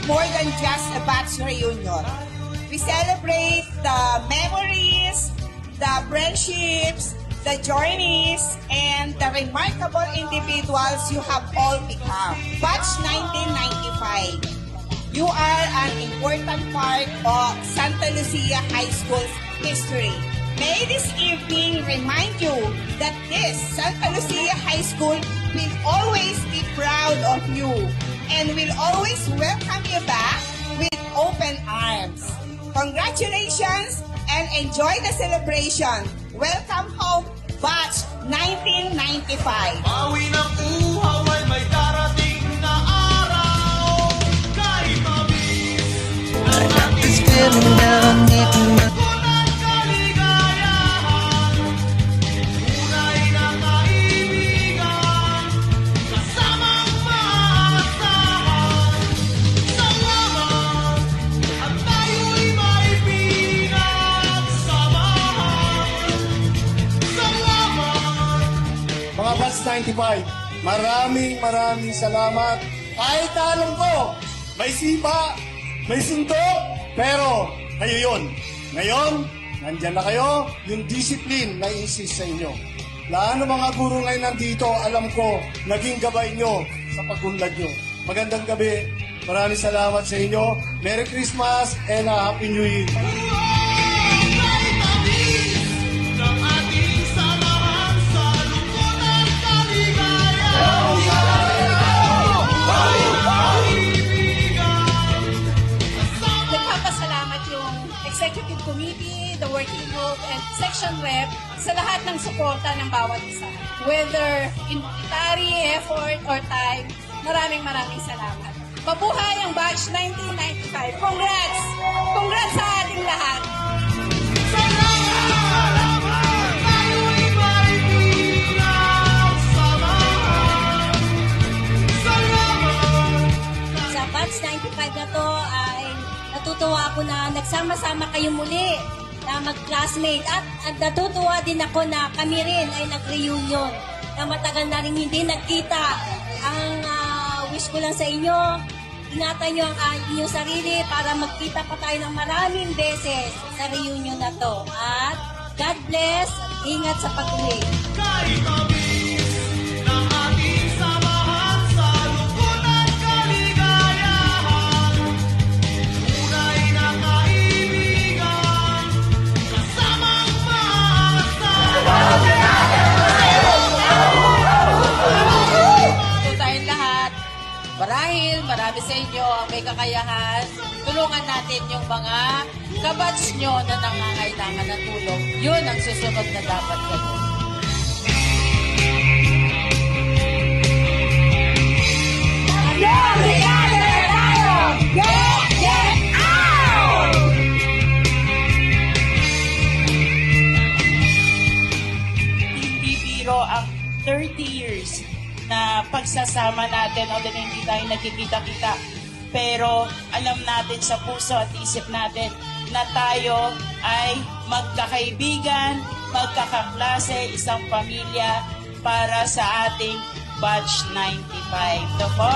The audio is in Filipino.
more than just a batch reunion. We celebrate the memories, the friendships, the journeys, and the remarkable individuals you have all become. Batch 1995. You are an important part of Santa Lucia High School's history. May this evening remind you that this Santa Lucia High School will always be proud of you and will always welcome you back with open arms. Congratulations and enjoy the celebration. Welcome home, Batch 1995. Bawi ng uhaw ay may darating na araw. Kahit mabis ng ating unang kaligayahan. Tunay na kaibigan, kasamang maasahan. Salamat at tayo'y may pinagsamahan. Salamat. Mga Batch 95, maraming salamat. Kahit alam ko, may sipa, may suntok, pero kayo yun. Ngayon, nandyan na kayo, yung discipline na insist sa inyo. Lahat ng mga guro ngayon nandito, alam ko, naging gabay nyo sa pagunlad nyo. Magandang gabi, maraming salamat sa inyo. Merry Christmas and Happy New Year. Kahit tamis ng ating samahan sa lungkot at kaligayahan. Nagpapasalamat yung Executive Committee, the Working Group, and Section Rep sa lahat ng suporta ng bawat isa. Whether in monetary, effort, or time, maraming salamat. Mabuhay ang Batch 1995. Congrats! Congrats sa ating lahat! Salamat! Tayo'y may pinagsamahan. Salamat! Sa Batch 95 na to ay natutuwa ako na nagsama-sama kayo muli na mag-classmate at natutuwa din ako na kami rin ay nag-reunion na matagal na rin hindi nagkita. Ang wish ko lang sa inyo, ingatan nyo ang inyong sarili para magkita pa tayo ng maraming beses sa reunion na to. At God bless, ingat sa pag-uwi. Kahit mabis ng ating samahan sa lungkot at kaligayahan. Tunay na kaibigan, kasamang maasahan. Po tayong lahat. Marami sa inyo ang may kakayahan. Tulungan natin yung mga kabatch nyo na nangangailangan ng tulong. Yun ang susunod na dapat gawin. Hindi biro ang 30 years na pagsasama natin, although hindi tayo nagkikita-kita. Pero alam natin sa puso at isip natin na tayo ay magkakaibigan, magkakaklase, isang pamilya para sa ating Batch 95. Ito po.